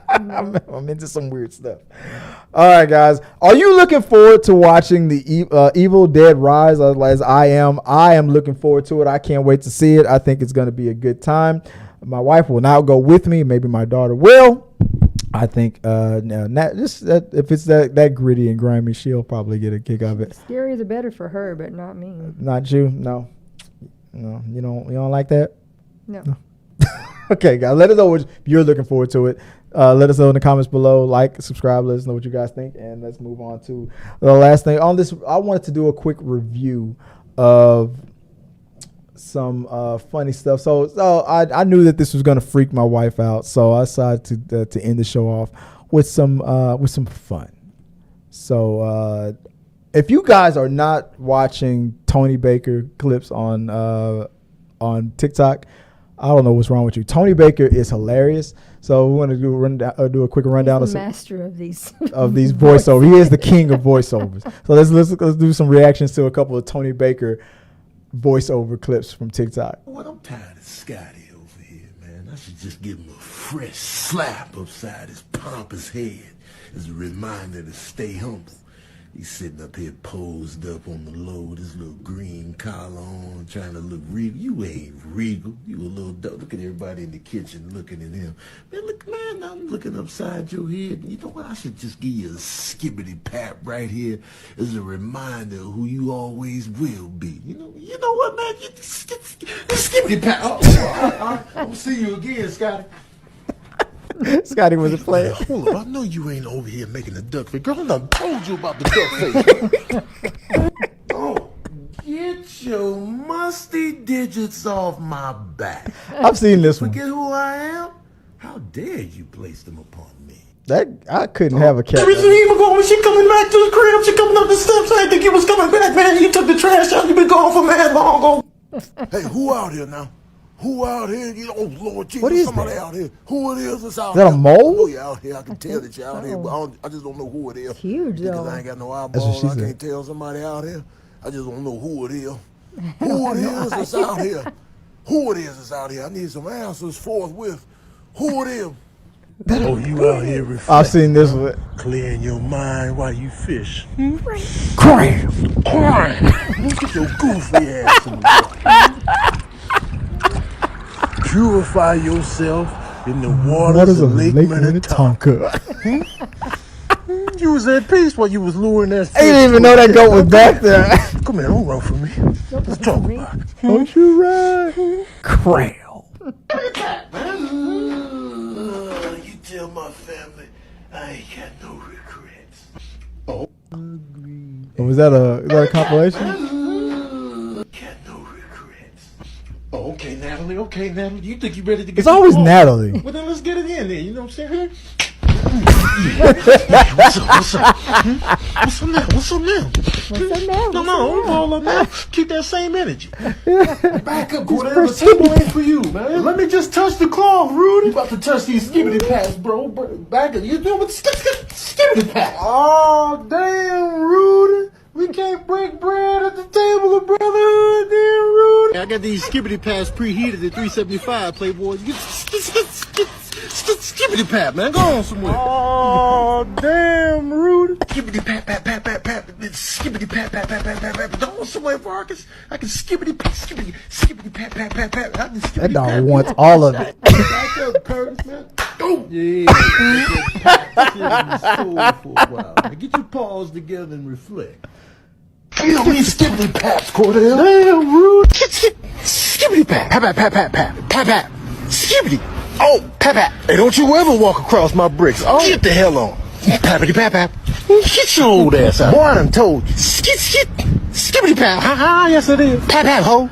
I'm into some weird stuff. All right, guys. Are you looking forward to watching the Evil Dead Rise as I am? I am looking forward to it. I can't wait to see it. I think it's going to be a good time. My wife will now go with me. Maybe my daughter will. I think if it's that gritty and grimy, she'll probably get a kick out of it. Scary the better for her, but not me. Not you? No, you don't like that? No. Okay, guys, let us know if you're looking forward to it. Let us know in the comments below. Like, subscribe, let us know what you guys think, and let's move on to the last thing on this. I wanted to do a quick review of some funny stuff. So I knew that this was gonna freak my wife out, so I decided to end the show off with some fun. So if you guys are not watching Tony Baker clips on TikTok, I don't know what's wrong with you. Tony Baker is hilarious. So we want to do a quick rundown He's the master of these voiceovers. He is the king of voiceovers. So let's do some reactions to a couple of Tony Baker voiceover clips from TikTok. Well, I'm tired of Scotty over here, man. I should just give him a fresh slap upside his pompous head as a reminder to stay humble. He's sitting up here posed up on the low with his little green collar on, trying to look regal. You ain't regal. You a little dope. Look at everybody in the kitchen looking at him. Man, look, man, I'm looking upside your head. You know what? I should just give you a skibbity pap right here as a reminder of who you always will be. You know what, man? You skibbity pap. I'm gonna see you again, Scotty. Scotty was a player. Hold up, I know you ain't over here making a duck face. Girl, I done told you about the duck face. Oh, get your musty digits off my back. I've seen this one. Forget who I am? How dare you place them upon me? That I couldn't have a cat. Every time you go, when she coming back to the crib, she coming up the steps. I didn't think you was coming back, man. You took the trash out. You been gone for mad long ago. Hey, who out here now? Who out here? Oh, Lord Jesus, What is somebody that? out here. Who it is that's out Is that here? a mole? I know you out here. I can tell that you're out here, but I just don't know who it is. Huge, Because though. I ain't got no That's what eyeballs. she I said. can't tell somebody out here. I just don't know who it is. Who it is that's out here? Who it is that's out here? I need some answers forthwith. Who it is? Oh, you out here reflecting. I've seen this one. Clearing your mind while you fish. Cram. Get your goofy ass in the Purify yourself in the waters of Lake Minnetonka. You was at peace while you was luring that fish. I didn't even know that goat was back there. Come here, don't run for me. Let's talk about it. Don't you run? Cram. You tell my family I ain't got no regrets. Oh. Was that a compilation? Got no regrets. Oh, okay, Natalie. Okay, Natalie. You think you ready to get It's always the ball? Natalie. Well, then let's get it in there. You know what I'm saying? What's up? What's up now? What's up now? No, don't roll up now. Keep that same energy. Back up, This whatever. first Table ain't for you, man. Let me just touch the cloth, Rudy. You about to touch these skibbity pads, bro. Back up. You doing with skibbity pads? Oh, damn, Rudy. We can't break bread at the table of brotherhood, damn, Rudy. I got these skibbity pads preheated at 375, Playboy. Skibbity pat, man. Go on somewhere. Oh, damn, Rudy. Skibbity pat, pat, pat, pat, pat. Skibbity pat, pat, pat, pat, pat, pat. Go on somewhere, Marcus. I can skibbity pat, skibbity pat, pat, pat, pat. I can skibbity That dog pat, wants pat, all of it. Back up, Curtis, man. Go. Yeah. Sit in the soul for a while. Now get your paws together and reflect. You don't need skibbity paps, Cordell. Damn, Rude. Skibbity pat. Pat, pat, pat, pat, pat. Pat, pat. Skibbity. Oh, pat, pat. Hey, don't you ever walk across my bricks. Oh, get the hell on. Pappity, pat, pat. Get your old ass out. Boy, I done told you. Skibbity pat. Ha ha, yes it is. Pat, pat, ho.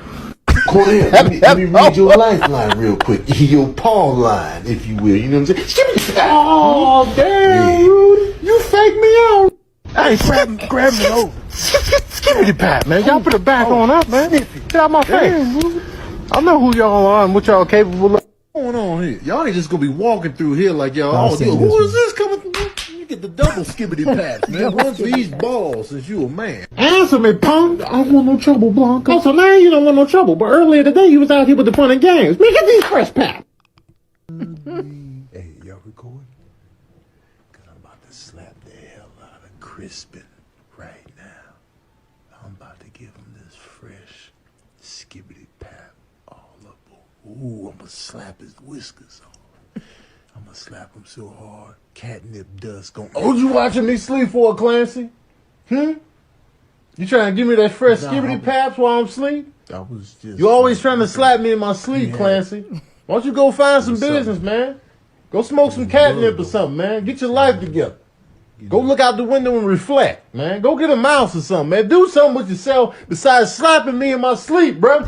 Cordell, let me read your lifeline real quick. Your paw line, if you will. You know what I'm saying? Skibbity pat. Oh, damn, Rudy. You fake me out. Hey, grab me over. Skibbity pat, man. Y'all put it back on up, man. Get out my face. I know who y'all are and what y'all capable of. What's going on here? Y'all ain't just gonna be walking through here like y'all. I've Oh, seen yo, this who one. is this coming through? You get the double skibbity pat, man. One for each ball since you a man. Answer me, punk. I don't want no trouble, Blanco. So now you don't want no trouble, but earlier today you was out here with the fun and games. Man, get these fresh pat. Hey, y'all recording? Cause I'm about to slap the hell out of Crispin right now. I'm about to give him this fresh skibbity pat all up. Ooh, I'm gonna slap his whiskers off. I'm gonna slap him so hard, catnip dust gon' Oh, you watching me sleep for, Clancy? You trying to give me that fresh skibbity paps while I'm asleep? I was just. You always trying to slap me in my sleep, Clancy. Why don't you go find some business, man? Go smoke some catnip or something, man. Get your life together. Go look out the window and reflect, man. Go get a mouse or something, man. Do something with yourself besides slapping me in my sleep, bro.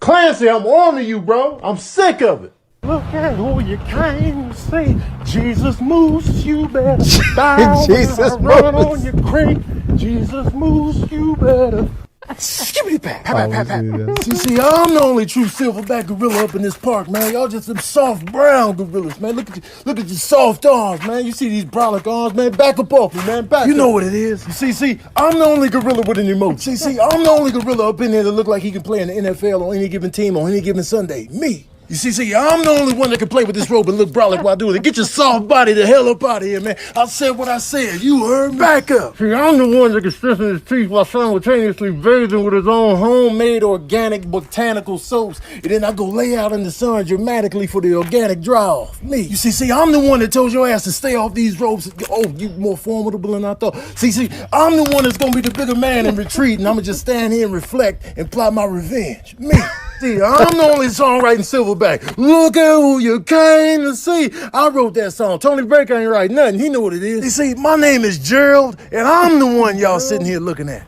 Clancy, I'm on to you, bro. I'm sick of it. Look at who you came to see. Jesus Moose, you better bow. Jesus run Moose. on your crate. Jesus Moose, you better. Skibbity pat, pat, pat, pat, pat. See, I'm the only true silverback gorilla up in this park, man. Y'all just some soft brown gorillas, man. Look at your soft arms, man. You see these brolic arms, man? Back up off me, man. Back. You know what it is. You see, I'm the only gorilla with an emote. See, I'm the only gorilla up in here that look like he can play in the NFL on any given team on any given Sunday. Me. You see, I'm the only one that can play with this rope and look brolic while doing it. Get your soft body the hell up out of here, man. I said what I said. You heard me? Back up. See, I'm the one that can stiffen his teeth while simultaneously bathing with his own homemade organic botanical soaps. And then I go lay out in the sun dramatically for the organic dry off. Me. You see, I'm the one that told your ass to stay off these ropes. Oh, you more formidable than I thought. See, I'm the one that's gonna be the bigger man in retreat, and I'm gonna just stand here and reflect and plot my revenge. Me. See, I'm the only songwriting silverback. Look at who you came to see. I wrote that song. Tony Baker ain't write nothing. He know what it is. You see, my name is Gerald, and I'm the one y'all sitting here looking at.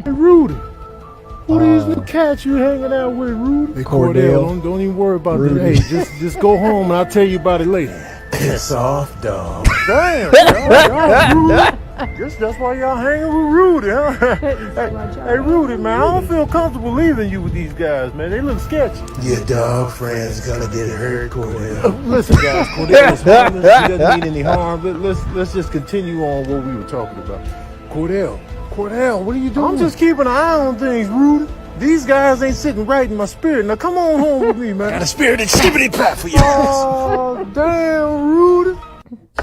Hey, Rudy. Who these little cats you hanging out with, Rudy? Hey, Cordell, don't even worry about that. Hey, just go home and I'll tell you about it later. Piss off, dog. Damn, y'all Rudy. Guess that's why y'all hanging with Rudy, huh? Hey, Rudy, man, I don't feel comfortable leaving you with these guys, man. They look sketchy. Your dog friend's gonna get hurt, Cordell. Listen, guys, Cordell is harmless. He doesn't mean any harm. But let's just continue on what we were talking about. Cordell, what are you doing? I'm just keeping an eye on things, Rudy. These guys ain't sitting right in my spirit. Now come on home with me, man. Got a spirited skibbity pat for you. Oh, damn, Rudy.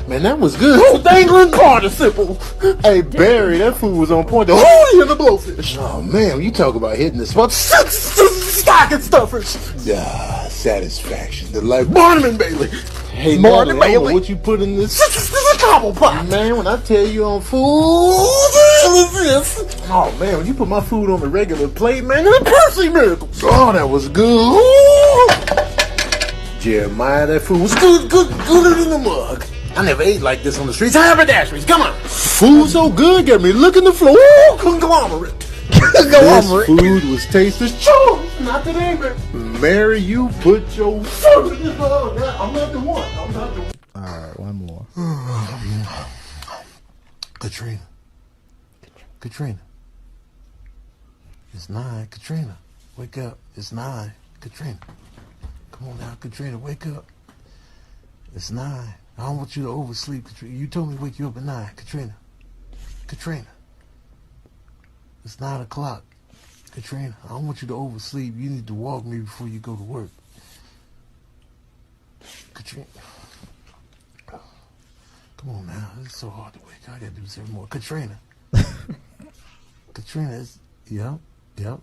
Man, that was good. Oh, dangling participle. Hey, Barry, that food was on point. The holy and the blowfish. Oh, man, when you talk about hitting the spot, stocking stuffers. Yeah, satisfaction, delight. Barnum and Bailey. Hey, Martin Bailey, I don't know what you put in this cobble pot. Man, when I tell you on food, oh, man, when you put my food on the regular plate, man, it's a Percy miracle. Oh, that was good. Jeremiah, that food was gooder than the mug. I never ate like this on the streets. Haberdasheries, come on. Food so good, got me looking the floor. Ooh, conglomerate. This food was tasteless. Choo, not today, man. Mary, you put your foot in this mug. I'm not the one. All right, one more. Katrina. It's 9. Katrina, wake up. It's 9. Katrina. Come on now, Katrina, wake up. It's 9. I don't want you to oversleep, Katrina. You told me to wake you up at 9. Katrina. It's 9 o'clock. Katrina, I don't want you to oversleep. You need to walk me before you go to work. Katrina. Come on now. It's so hard to wake up. I gotta do this every morning. Katrina. Katrina, yep,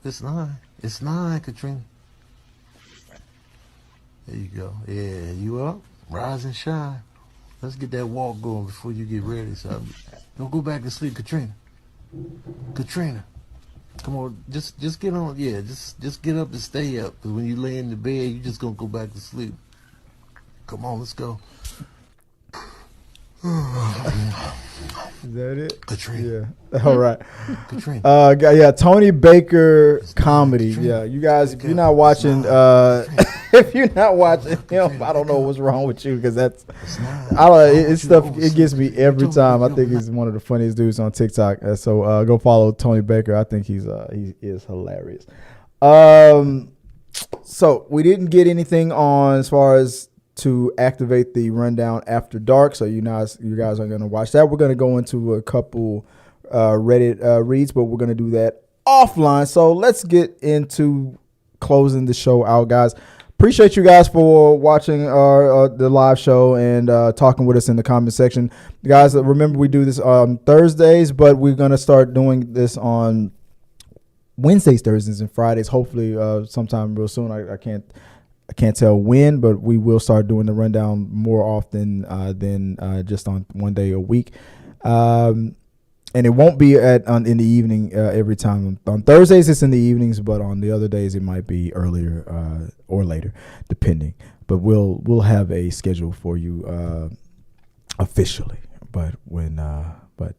it's 9. It's 9, Katrina. There you go. Yeah, you up? Rise and shine. Let's get that walk going before you get ready. So don't go back to sleep, Katrina. Come on, just get on. Yeah, just get up and stay up. Because when you lay in the bed, you just gonna go back to sleep. Come on, let's go. Is that it? Katrina. Yeah. All right. Katrina. Yeah, Tony Baker comedy. Katrina. Yeah, you guys, if you're not watching, if you're not watching him, I don't know what's wrong with you because that's, it's stuff. It gets me every time. I think he's one of the funniest dudes on TikTok. So go follow Tony Baker. I think he is hilarious. So we didn't get anything on as far as to activate the rundown after dark, so you guys are going to watch that. We're going to go into a couple Reddit reads, but we're going to do that offline. So let's get into closing the show out, guys. Appreciate you guys for watching the live show and talking with us in the comment section. Guys, remember we do this on Thursdays, but we're going to start doing this on Wednesdays, Thursdays, and Fridays, hopefully sometime real soon. I can't tell when, but we will start doing the rundown more often than just on one day a week. And it won't be in the evening every time. On Thursdays, it's in the evenings, but on the other days, it might be earlier or later, depending. But we'll have a schedule for you officially. But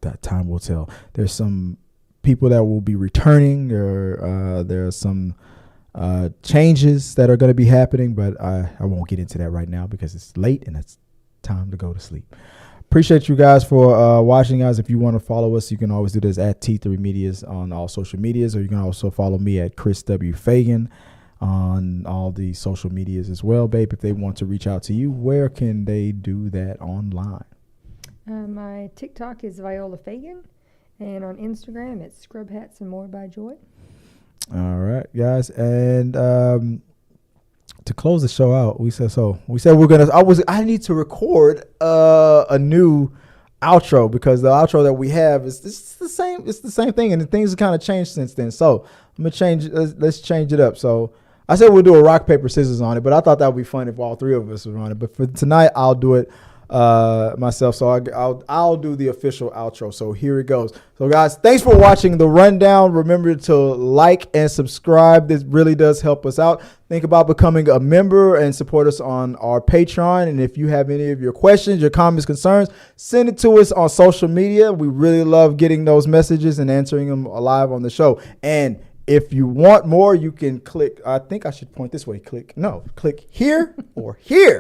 that time will tell. There's some people that will be returning, or there are some changes that are going to be happening, but I won't get into that right now because it's late and it's time to go to sleep. Appreciate you guys for watching, guys. If you want to follow us, you can always do this at Th3 Medias on all social medias, or you can also follow me at Chris W. Fagan on all the social medias as well. Babe, if they want to reach out to you, where can they do that online? My TikTok is Viola Fagan, and on Instagram it's Scrub Hats and More by Joy. All right, guys, and to close the show out, we said I need to record a new outro because the outro that we have is the same thing, and things have kind of changed since then. So I'm gonna change. Let's change it up. So I said we'll do a rock paper scissors on it, but I thought that would be fun if all three of us were on it. But for tonight, I'll do it myself. So I'll do the official outro. So here it goes. So guys, thanks for watching the rundown. Remember to like and subscribe. This really does help us out. Think about becoming a member and support us on our Patreon. And if you have any of your questions, your comments, concerns, send it to us on social media. We really love getting those messages and answering them live on the show. And if you want more, you can click. I think I should point this way. Click here or here.